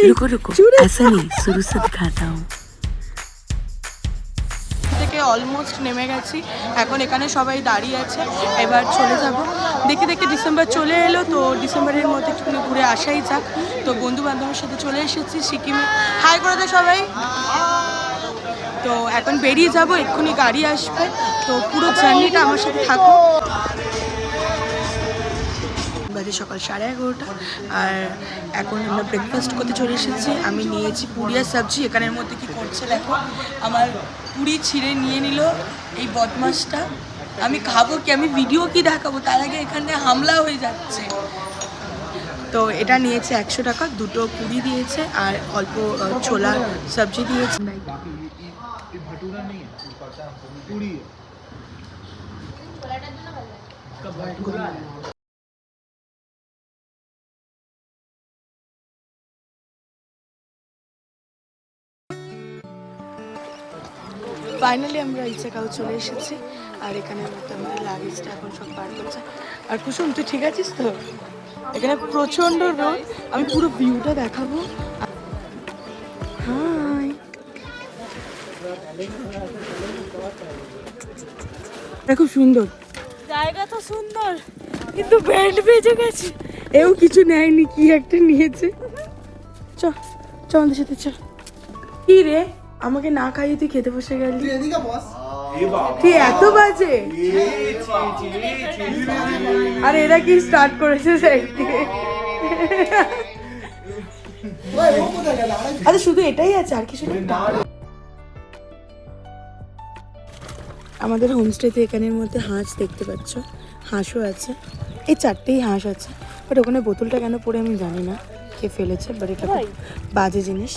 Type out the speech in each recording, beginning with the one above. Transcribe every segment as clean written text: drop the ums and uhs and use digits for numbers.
रुको रुको ऐसा नहीं शुरू से दिखाता हूँ থেকে অলমোস্ট নেমে গেছি এখন এখানে সবাই দাঁড়িয়ে আছে এবার চলে যাব দেখতে দেখতে ডিসেম্বর চলে এলো তো ডিসেম্বরের মধ্যে একটু ঘুরে আসাই যাক তো বন্ধু বান্ধবের সাথে চলে এসেছি সিকিমে হাই করে দে সবাই তো এখন বেরিয়ে যাব এক্ষুনি গাড়ি আসবে তো পুরো জার্নিটা আমার সাথে থাকো বাজে সকাল 11:30 আর এখন আমরা ব্রেকফাস্ট করতে চলে এসেছি আমি নিয়েছি পুরি আর সবজি এখানের মধ্যে কি করছে দেখো আমার পুরি ছিঁড়ে নিয়ে নিল এই বদমাসটা আমি খাবো কি আমি ভিডিও কি দেখাবো তার আগে এখানে হামলা হয়ে যাচ্ছে তো এটা নিয়েছে 100 টাকা দুটো পুরি দিয়েছে আর অল্প ছোলা সবজি দিয়েছে ফাইনালি আমরা ইচ্ছাকাও চলে এসেছি আর এখানে আমাদের লাগেজটা এখন সব বার করছে আর কুসুম তুই ঠিক আছিস তো এখানে প্রচণ্ড রোদ আমি পুরো ভিউটা দেখাবো হাই খুব সুন্দর জায়গা তো সুন্দর কিন্তু ব্যান্ড বেজে গেছে এও কিছু নেয়নি কি একটা নিয়েছে চ চ আমাদের সাথে চ কি রে আমাকে না খাইয়ে তুই খেতে বসে গেলি তুই এত বাজে আর এরা কি স্টার্ট করেছে আরে শুধু এটাই আছে আর কিছু নেই আমাদের হোমস্টেতে এখানের মধ্যে হাঁস দেখতে পাচ্ছ হাঁসও আছে এই 4টেই হাঁস আছে বাট ওখানে বোতলটা কেন পড়ে আমি জানি না কে ফেলেছে বাট এটা বাজে জিনিস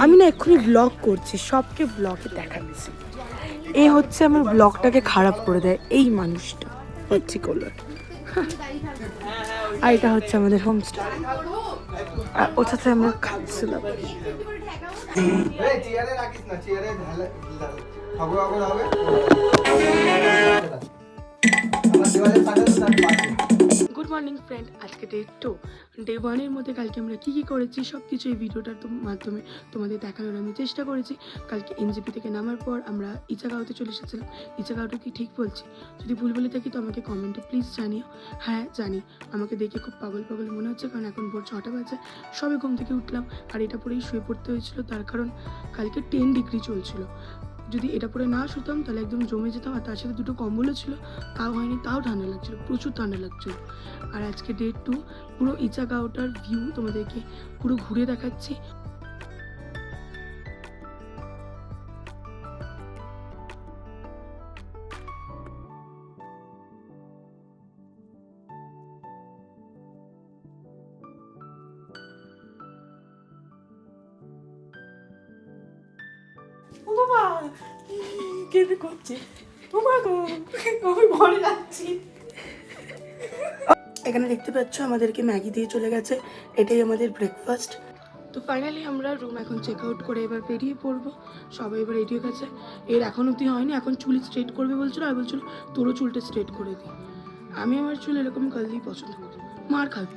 আমি না এক্ষুনি ব্লগ করছি সবকে ব্লগে দেখাচ্ছি এ হচ্ছে আমার ব্লগটাকে খারাপ করে দেয় এই মানুষটা হচ্ছে কলার আর এটা হচ্ছে আমাদের হোমস্টে আর ওর সাথে আমরা খাচ্ছিলাম গুড মর্নিং ফ্রেন্ড আজকে ডে 2 ডে 1 মধ্যে কালকে আমরা কী কী করেছি সব কিছু এই ভিডিওটার মাধ্যমে তোমাদের দেখানোর আমি চেষ্টা করেছি কালকে এনজেপি থেকে নামার পর আমরা ইচ্ছাগাঁওতে চলে এসেছিলাম ইচ্ছাগাঁওটা কি ঠিক বলছি যদি ভুল বলে থাকি তো আমাকে কমেন্টে প্লিজ জানিও হ্যাঁ জানি আমাকে দেখে খুব পাগল পাগল মনে হচ্ছে কারণ এখন ভোর 6টা বাজে সবে ঘুম থেকে উঠলাম আর এটা পরেই শুয়ে পড়তে হয়েছিল তার কারণ কালকে 10 ডিগ্রি চলছিল যদি এটা পরে না শুতাম তাহলে একদম জমে যেতাম আর তার সাথে দুটো কম্বলও ছিল তাও হয়নি তাও ঠান্ডা লাগছিল প্রচুর ঠান্ডা লাগছিল আর আজকে ডে 2 পুরো ইচ্ছাগাঁওটার ভিউ তোমাদেরকে পুরো ঘুরে দেখাচ্ছি বাবা কেঁদে করছে বাবা গো আমি ঘরে যাচ্ছি এখানে দেখতে পাচ্ছ আমাদেরকে ম্যাগি দিয়ে চলে গেছে এটাই আমাদের ব্রেকফাস্ট তো ফাইনালি আমরা রুম এখন চেক আউট করে এবার বেরিয়ে পড়বো সবাই এবার রেডি হয়ে গেছে এর এখন অবধি হয়নি এখন চুল স্ট্রেট করবে বলছিল আর বলছিল তোরও চুলটা স্ট্রেট করে দিই আমি আমার চুল এরকম কালই পছন্দ করি মার খাবি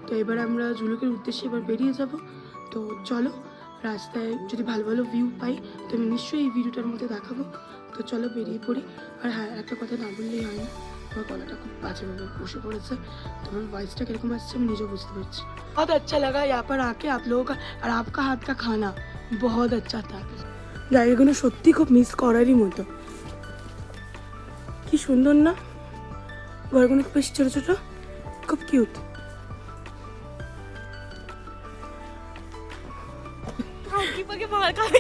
তো এবার আমরা ঝুলুকের উদ্দেশ্যে এবার বেরিয়ে যাব তো চলো রাস্তায় যদি ভালো ভালো ভিউ পাই তো আমি নিশ্চয়ই এই ভিডিওটার মধ্যে দেখাবো তো চলো বেরিয়ে পড়ি আর হ্যাঁ একটা কথা না বললেই হয় না আমার গলাটা খুব বাজেভাবে বসে পড়েছে তোমার ভয়েসটা কিরকম আসছে আমি নিজেও বুঝতে পারছি बहुत अच्छा लगा यहाँ पर आके आप लोगों का और आपका हाथ का खाना बहुत अच्छा था জায়গাগুলো সত্যি খুব মিস করারই মতো কি সুন্দর না ঘরগুলো খুব বেশ ছোটো ছোটো খুব কিউট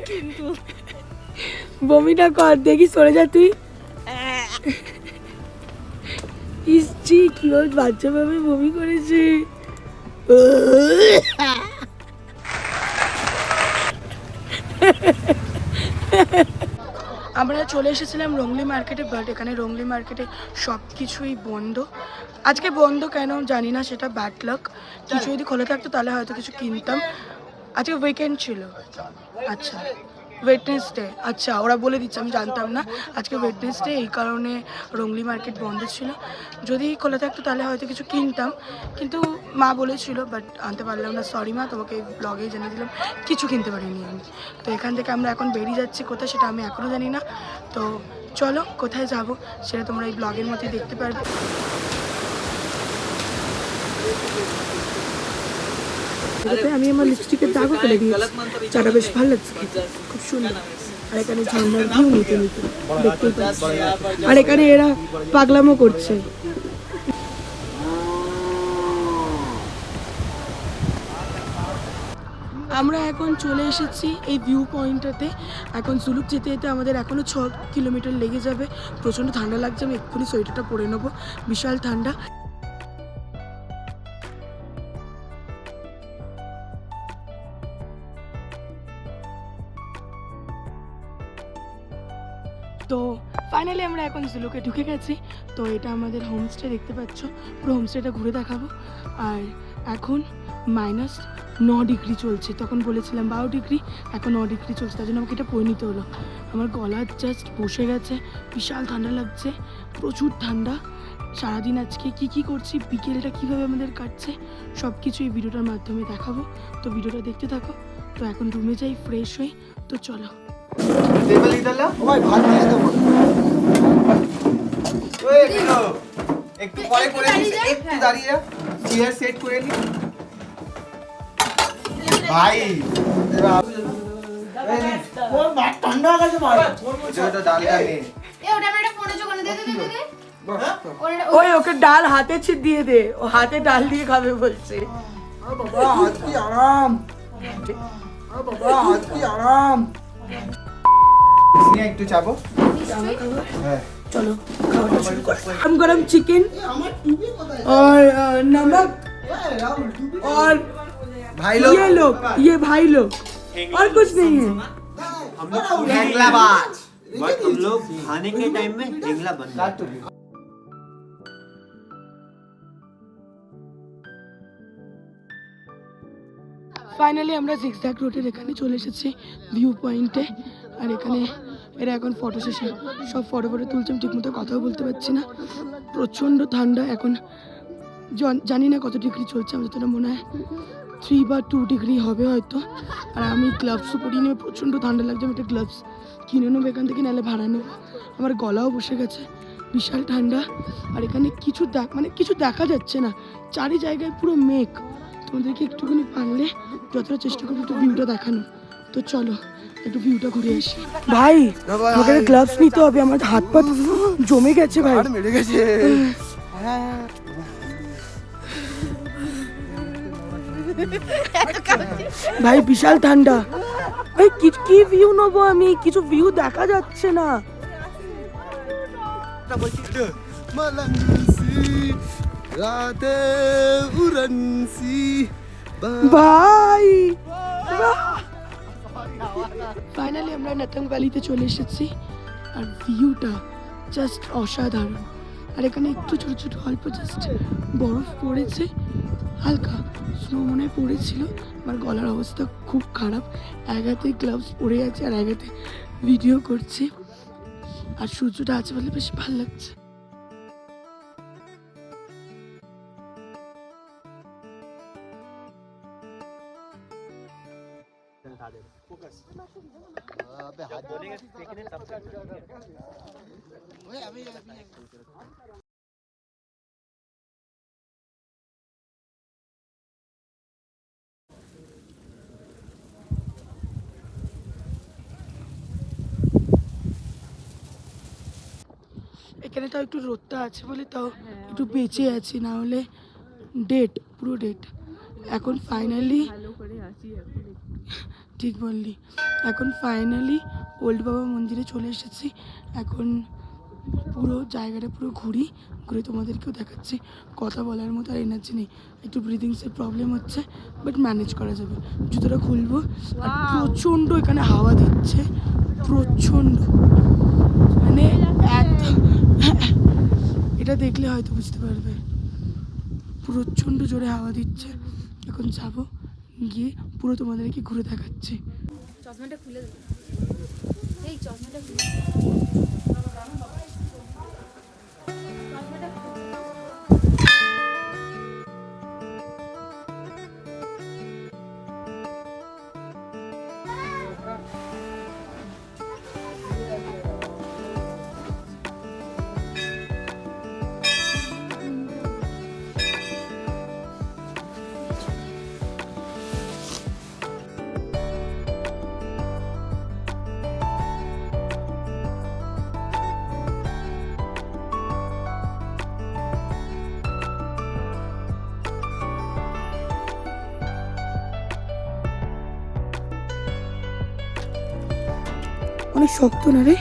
কিন্তু বমিটা কর দেখি সরে যা তুই ইসছি কি ওর বাচ্চা ভাবে বমি করেছে আমরা চলে এসেছিলাম রংলি মার্কেটে বাট এখানে রংলি মার্কেটে সব কিছুই বন্ধ আজকে বন্ধ কেন জানি না সেটা ব্যাড লাক কিছু যদি খোলা থাকতো তাহলে হয়তো কিছু কিনতাম আজকে উইকেন্ড ছিল আচ্ছা ওয়েডনেসডে, আচ্ছা ওরা বলে দিচ্ছে, আমি জানতাম না আজকে ওয়েডনেসডে, এই কারণে রংলি মার্কেট বন্ধ ছিল। যদি খোলা থাকতো তাহলে হয়তো কিছু কিনতাম, কিন্তু মা বলেছিল, বাট আনতে পারলাম না। সরি মা, তোমাকে ব্লগেই জানিয়ে দিলাম কিছু কিনতে পারিনি আমি। তো এখান থেকে আমরা এখন বেরিয়ে যাচ্ছি, কোথায় সেটা আমি এখনও জানি না। তো চলো কোথায় যাব সেটা তোমরা এই ব্লগের মধ্যেই দেখতে পারবে। আমি আমার লিপস্টিকের দাগও ফেলে দিয়েছি, চাটা বেশ ভালো লাগছে, খুব সুন্দর। আর এখানে ঝর্ণার ভিউ নিতে নিতে দেখতেই পাচ্ছি, আর এখানে এরা পাগলামো করছে। আমরা এখন চলে এসেছি এই ভিউ পয়েন্টটাতে। এখন জুলুক যেতে যেতে আমাদের এখনও 6 কিলোমিটার লেগে যাবে। প্রচণ্ড ঠান্ডা লাগছে, আমি এক্ষুনি সোয়েটারটা পরে নেবো, বিশাল ঠান্ডা। তো ফাইনালি আমরা এখন জুলুকে ঢুকে গেছি। তো এটা আমাদের হোমস্টে, দেখতে পাচ্ছ, পুরো হোমস্টেটা ঘুরে দেখাবো। আর এখন -9 ডিগ্রি চলছে, তখন বলেছিলাম 12 ডিগ্রি, এখন 9 ডিগ্রি চলছে, তার জন্য আমাকে এটা পরে নিতে হলো। আমার গলা জাস্ট বসে গেছে, বিশাল ঠান্ডা লাগছে, প্রচুর ঠান্ডা। সারাদিন আজকে কি করছি, বিকেলটা কীভাবে আমাদের কাটছে, সব কিছু এই ভিডিওটার মাধ্যমে দেখাবো। তো ভিডিওটা দেখতে থাকো। তো এখন রুমে যাই ফ্রেশ হই, তো চলো। টেবিল ইধার লা ও ভাই ভাত দিয়ে দেবো ওই একটু পরে করে দিস একটু দাঁড়িয়ে যা চেয়ার সেট করে নি ভাই ও ভাত ঠান্ডা হয়ে গেছে ভাই এটা ডালটা নে এ ওটা আমার একটা ফোনে জোগানো দে দে ওই ওকে ডাল হাতে দিয়ে দে, ও হাতে ডাল দিয়ে খাবে বলছে। বাবা হাত কি আরাম বাবা হাত কি আরাম নিয়ে একটু চাবো হ্যাঁ चलो खाना शुरू कर। गरम गरम चिकन और नमक और भाई लोग ये भाई लोग और कुछ नहीं है। हैंगलाबाज बट हम लोग खाने के टाइम में ढेंगला बन गया। ফাইনালি আমরা জিগজ্যাগ রোডের এখানে চলে এসেছি ভিউ পয়েন্টে। আর এখানে এরা এখন ফটো সেশন, সব ফটো তুলছে, আমি ঠিকমতো কথাও বলতে পারছি না, প্রচণ্ড ঠান্ডা। এখন জানি না কত ডিগ্রি চলছে, আমার যতটা মনে হয় 3 বা 2 ডিগ্রি হবে হয়তো। আর আমি গ্লাভসও পরিয়ে নেবো, প্রচণ্ড ঠান্ডা লাগছে, আমি একটা গ্লাভস কিনে নেবো এখান থেকে, নাহলে ভাড়া নেবো। আমার গলাও বসে গেছে, বিশাল ঠান্ডা। আর এখানে কিছু দেখা যাচ্ছে না, চারি জায়গায় পুরো মেঘ। তোমাদেরকে একটুখানি পারলে যতটা চেষ্টা করবো একটু ভিউটা দেখানো। তো চলো একটু ভিউটা ঘুরে আসি। ভাই আমাকে গ্লাভস নিতে হবে, আমার হাত পা জমে গেছে ভাই, মেরে গেছে ভাই বিশাল ঠান্ডা ভাই। কি ভিউ নেবো আমি, কিছু ভিউ দেখা যাচ্ছে না রাতে উড়নসি ভাই। ফাইনালি আমরা নতং ভ্যালিতে চলে এসেছি, আর ভিউটা জাস্ট অসাধারণ। আর এখানে একটু ছোট ছোট অল্প জাস্ট বরফ পড়েছে, হালকা স্নো মনে হয় পড়েছিল। আমার গলার অবস্থা খুব খারাপ, এক হাতে গ্লাভস পরে আছে আর এক হাতে ভিডিও করছি। আর সূর্যটা আছে বলে বেশ ভালো লাগছে। এখানে তাও একটু রোদটা আছে বলে তাও একটু বেঁচে আছি, না হলে ডেট, পুরো ডেট। এখন ফাইনালি ঠিক বললি, এখন ফাইনালি ওল্ড বাবা মন্দিরে চলে এসেছি। এখন পুরো জায়গাটা পুরো ঘুরে তোমাদেরকেও দেখাচ্ছি। কথা বলার মতো আর এনার্জি নেই, একটু ব্রিদিংসের প্রবলেম হচ্ছে, বাট ম্যানেজ করা যাবে। জুতোটা খুলবো, আর প্রচণ্ড এখানে হাওয়া দিচ্ছে, প্রচণ্ড, মানে একদম এটা দেখলে হয়তো বুঝতে পারবে, প্রচণ্ড জোরে হাওয়া দিচ্ছে। এখন যাবো, গিয়ে পুরো তোমাদেরকে ঘুরে দেখাচ্ছি। চশমাটা খুলে এই চশমাটা অনেক শক্ত না রে।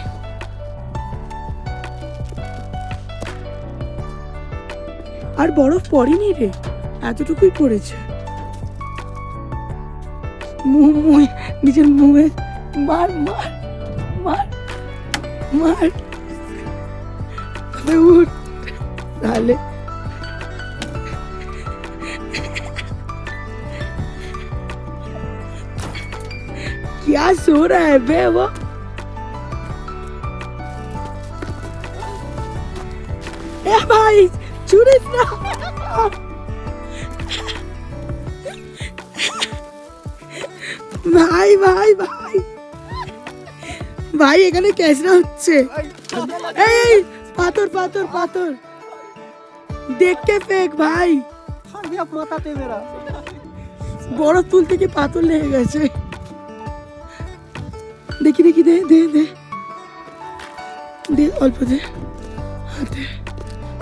আর বরফ পড়েনি রে, এতটুকুই পড়েছে। নিজের মুখে মার মার মার মার, উঠ তাহলে। क्या सो रहा है बे वो? ए भाई छुड़े ना। ভাই ভাই ভাই ভাই এখানে ক্যাচরা হচ্ছে। এই পাথর পাথর পাথর দেখ কে ফেক ভাই, বরফ তুলতে কি পাথর লেগে গেছে। দেখি দেখি দে দে দে দে অল্প দে হাতে।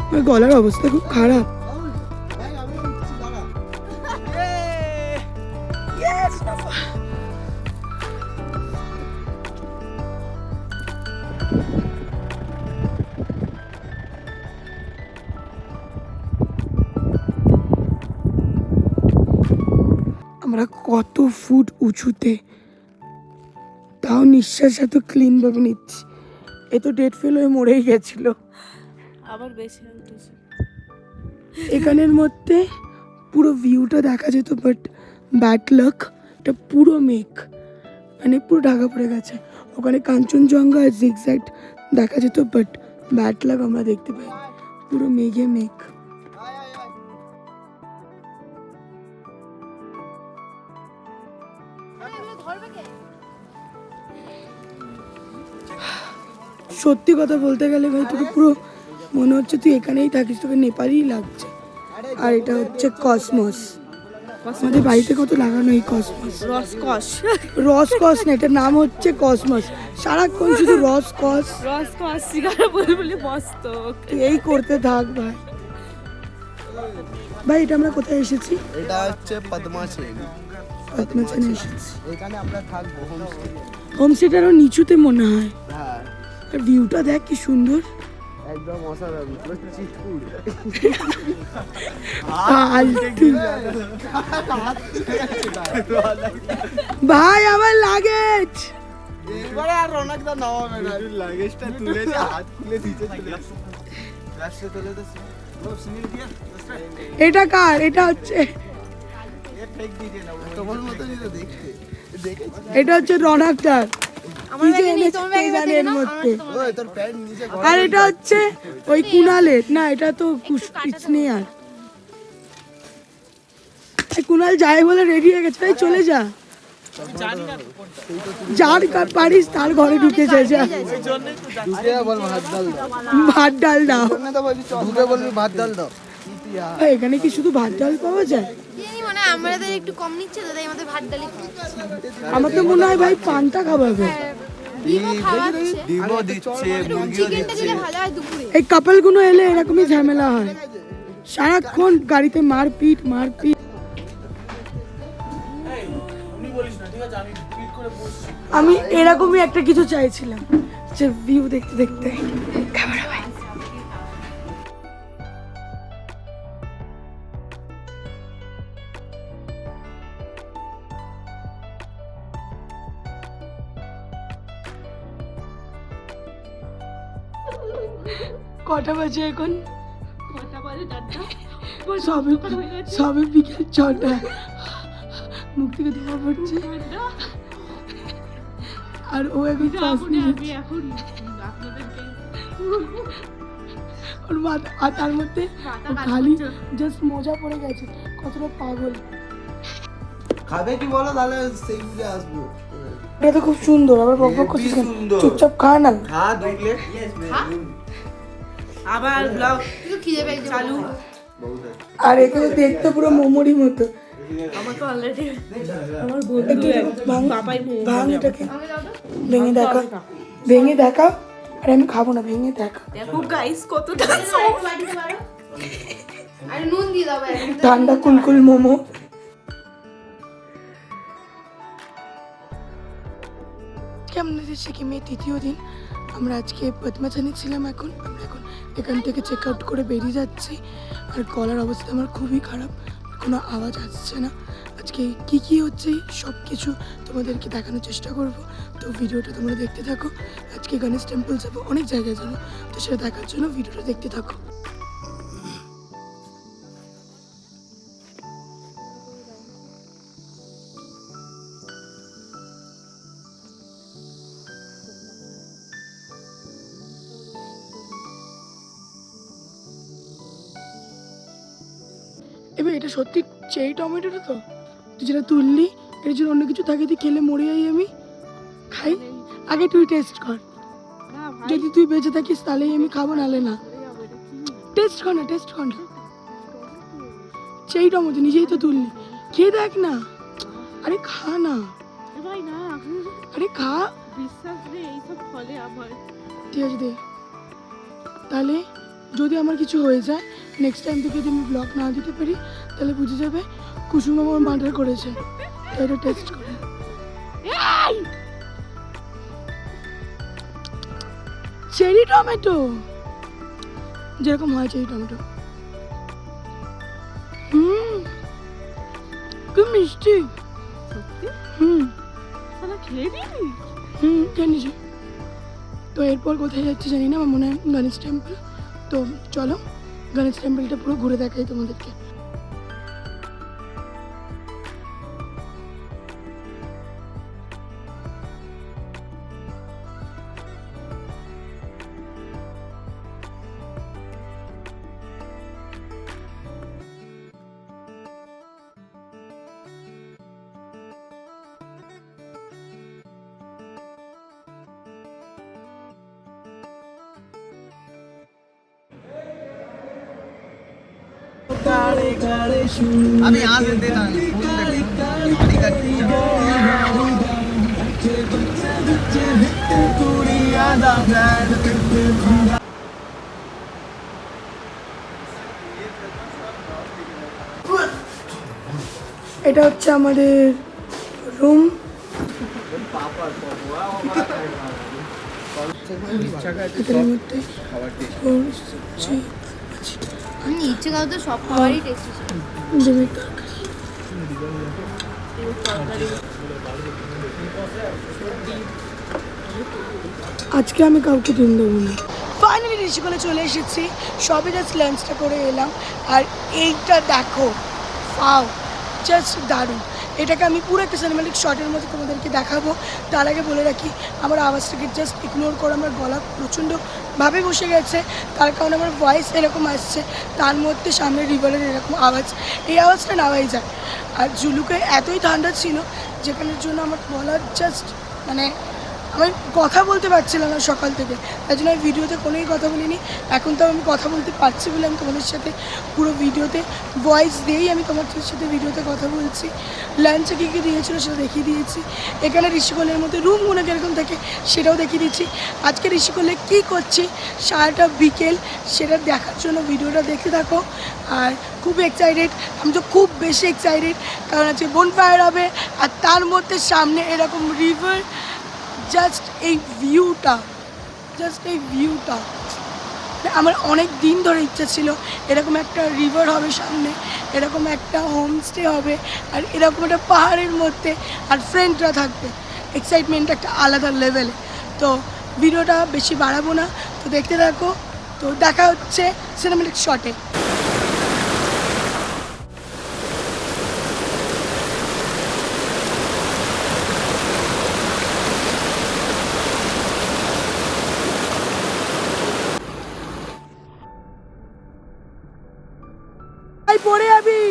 আমার গলার অবস্থা খুব খারাপ। আমরা কত ফুট উঁচুতে, তাও নিঃশ্বাস এত ক্লিন ভাবে নিচ্ছি। এ তো ডেড ফেল হয়ে মরেই গেছিল। আবার বেশি উঠেছে। এখানের মধ্যে পুরো ভিউটা দেখা যেত, বাট ব্যাড লাক, এটা পুরো মেঘ, মানে পুরো ঢাকা পড়ে গেছে। ওখানে কাঞ্চনজঙ্ঘা জিগজ্যাগ দেখা যেত, বাট ব্যাড লাক আমরা দেখতে পাই, পুরো মেঘে মেঘ। সত্যি কথা বলতে গেলে ভাই, তোকে পুরো মনে হচ্ছে তুই এখানেই থাকিস, তোকে নেপালই লাগছে। আর এটা হচ্ছে কসমস। আমাদের বাড়িতে কত লাগানো এই কসমস। রসকস রসকস না, এটার নাম হচ্ছে কসমস। সারাক্ষণ শুধু রসকস রসকস সিগারা বলে বলে মস্ত। তুই এই করতে থাক ভাই। ভাই এটা আমরা কোথায় এসেছি? এটা হচ্ছে পদ্মাসেন। পদ্মাসেনে এসেছি। এখানে আমরা থাকবো হোমস্টে। হোমস্টেটা আরো নিচুতে মনে হয়। হ্যাঁ আর ভিউটা দেখ কি সুন্দর। একদম অসাধারণ, পুরো চিৎপুর। ফালতু। ভাই আমার লাগেজ। এবারে আর রৌনক দা নামাবে না, লাগেজটা তুলেছে, হাত খুলে দিতে চলে রাস্তা তুলে তো ও সুনীল দিয়া এটা কার? এটা হচ্ছে এ ফেক দিতে না তোমার মতই তো দেখতে দেখেছি। এটা হচ্ছে রনাকটার। আমার ব্যাগে নেই, তোমার ব্যাগে জানে এর নাও, মধ্যে। ওই তোর প্যান্ট নিচে আর এটা হচ্ছে ওই কুনালের, না এটা তো আর কুনাল যায় বলে রেডি হয়ে গেছে। ভাই চলে যা, যার পারিস তার ঘরে ঢুকে যায়। যা ঢুকে বল ভাত ডাল দাও, ভাত ডাল দাও। না তো বলছি ঢুকে বলবি ভাত ডাল দাও। ভাই এখানে কি শুধু ভাত ডাল পাওয়া যায়? জানি মানে আমাদের একটু কম নিচ্ছে তো, তাই আমাদের ভাত ডালি আমার তো মনে হয় ভাই পান্তা খাওয়াবে। ডিমও খাওয়াচ্ছে, ডিমও দিচ্ছে, মুরগিও চিকেনটা দিলে ভালো হয় দুপুরে। এই কাপলগুলো এলে এরকমই ঝামেলা হয়, সারাক্ষণ গাড়িতে মারপিট মারপিট। আমি এরকমই একটা কিছু চাইছিলাম, যে ভিউ দেখতে দেখতে ক্যামেরা ভাই। কটা বাজে এখন? সবে সবে বিকেল 6টা। মুখ থেকে ধোঁয়া পড়ছে। আর ও এখন ফার্স্ট আমি এখন আপনাদেরকে ওর মাথা আর তার মধ্যে ও খালি জাস্ট মজা পড়ে গেছে কতটা পাগল। খাবে কি বলো তাহলে সেই বুঝে আসবো। এটা তো খুব সুন্দর আবার বক বক করছিস কেন? সুন্দর। চুপচাপ খা না। হ্যাঁ 2 প্লেট আবার ব্লগ তুই খিদে পেয়ে চালু। আর একে তো দেখতে পুরো মোমোরই মতো। আমাকে অলরেডি আমার বন্ধু ভাঙ বাবাই মোমো ভাঙ এটাকে আমাকে দাও তো। ভেঙে দেখা ভেঙে দেখা আর আমি খাবো না ভেঙে দেখা। দেখো গাইস কতটা একটু বাটিতে পারো আর নুন দিয়ে দাও ভাই ঠান্ডা কুলকুল মোমো। কেমন আছে সিকিমের তৃতীয় দিন। আমরা আজকে পদ্মাচানি ছিলাম। এখন আমরা এখান থেকে চেক আউট করে বেরিয়ে যাচ্ছি। আর গলার অবস্থা আমার খুবই খারাপ, কোনো আওয়াজ আসছে না। আজকে কি কি হচ্ছে সব কিছু তোমাদেরকে দেখানোর চেষ্টা করব, তো ভিডিওটা তোমরা দেখতে থাকো। আজকে গণেশ টেম্পল যাবো, অনেক জায়গায় যাবো, তো সেটা দেখার জন্য ভিডিওটা দেখতে থাকো। এবার এটা সত্যি চেরি টমেটোটা তো তুই যেটা তুললি, এর জন্য অন্য কিছু থাকে তুই খেলে মরে যাই আমি খাই। আগে তুই টেস্ট কর, যদি তুই বেঁচে থাকিস তাহলেই আমি খাবো, নালে না। টেস্ট কর না, টেস্ট কর না। চেরি টমেটো নিজেই তো তুললি, খেয়ে দেখ না। আরে খা না, ভাই না আরে খা। বিশ্বাস নেই এইসব ফলে আমার। ঠিক আছে দে। তাহলে যদি আমার কিছু হয়ে যায় নেক্সট টাইম থেকে যদি আমি ব্লগ না দিতে পারি তাহলে বুঝে যাবে কুসুম আমার মার্ডার করেছে। তাই এটা টেস্ট করে। চেরি টমেটো যেরকম হয় চেরি টমেটো। খুব মিষ্টি। শালা খেয়ে দিবি? খেয়ে নিছি। তো এরপর কোথায় যাচ্ছি জানি না, আমার মনে হয় গণেশ টেম্পল। তো চলো গণেশ টেম্পলটা পুরো ঘুরে দেখাই তোমাদেরকে। अभी यहाँ से देना गाड़ी का এটা হচ্ছে আমাদের রুম। এটার মধ্যে সবজি আছে, ইচ্ছে করো তো সব খাবারই টেস্টি ছিল। ডিমের তরকারি। আজকে আমি কাউকে দিন দেবো না। ফাইনালি ঋষিকোলে চলে এসেছি, সবে জাস্ট লাঞ্চটা করে এলাম। আর এইটা দেখো, ফাও জাস্ট দারুণ। এটাকে আমি পুরো একটা সিনেমাটিক শটের মধ্যে তোমাদেরকে দেখাবো। তার আগে বলে রাখি আমার আওয়াজটাকে জাস্ট ইগনোর করো। আমার গলা প্রচণ্ডভাবে বসে গেছে, তার কারণে আমার ভয়েস এরকম আসছে, তার মধ্যে সামনে রিভারের এরকম আওয়াজ, এই আওয়াজটা নেওয়াই যায়। আর জুলুকে এতই ঠান্ডা ছিল যেখানের জন্য আমার গলা জাস্ট মানে আমি কথা বলতে পারছিলাম না সকাল থেকে, তাই জন্য আমি ভিডিওতে কোনোই কথা বলিনি। এখন তো আমি কথা বলতে পারছি বলে আমি তোমাদের সাথে পুরো ভিডিওতে ভয়েস দিয়েই আমি তোমাদের সাথে ভিডিওতে কথা বলছি। লাঞ্চে কী কী দিয়েছিলো সেটা দেখিয়ে দিয়েছি। এখানে ঋষিকোলের মধ্যে রুমগুলো কীরকম থাকে সেটাও দেখিয়ে দিচ্ছি। আজকে ঋষিকোলে কী করছি সারাটা বিকেল সেটা দেখার জন্য ভিডিওটা দেখতে থাকো। আর খুব এক্সাইটেড, আমি তো খুব বেশি এক্সাইটেড, কারণ আজকে বনফায়ার হবে আর তার মধ্যে সামনে এরকম রিভার। জাস্ট এই ভিউটা আমার অনেক দিন ধরে ইচ্ছা ছিল এরকম একটা রিভার হবে সামনে, এরকম একটা হোমস্টে হবে, আর এরকম একটা পাহাড়ের মধ্যে, আর ফ্রেন্ডরা থাকবে। এক্সাইটমেন্ট একটা আলাদা লেভেলে। তো ভিডিওটা বেশি বাড়াবো না, তো দেখতে থাকো। তো দেখা হচ্ছে সিনেমাটিক শটে। পড়ে যাবি।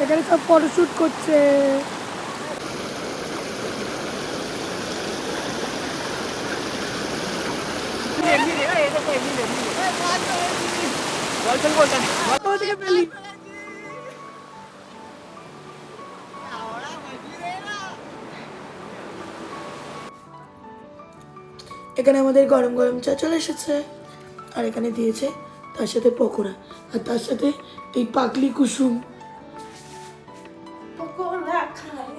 এখানে সব ফটোশুট করছে। ওদিকে পেলি। এখানে আমাদের গরম গরম চা চলে এসেছে, আর এখানে দিয়েছে তার সাথে পকোড়া, আর তার সাথে এই পাকলি কুসুম। পকোড়া খাই।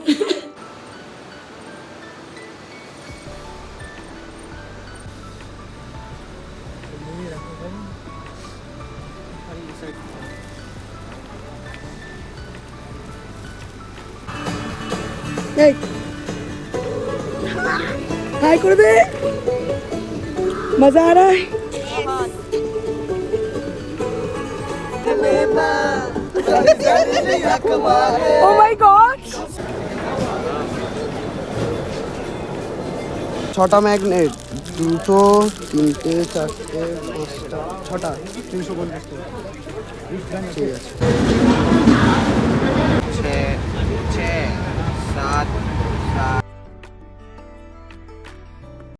এই हाय कर दे, मजा आ रहा है। Oh my God! 6টা ম্যাগনেট, 2 3 4 5 6টা 350 ঠিক আছে।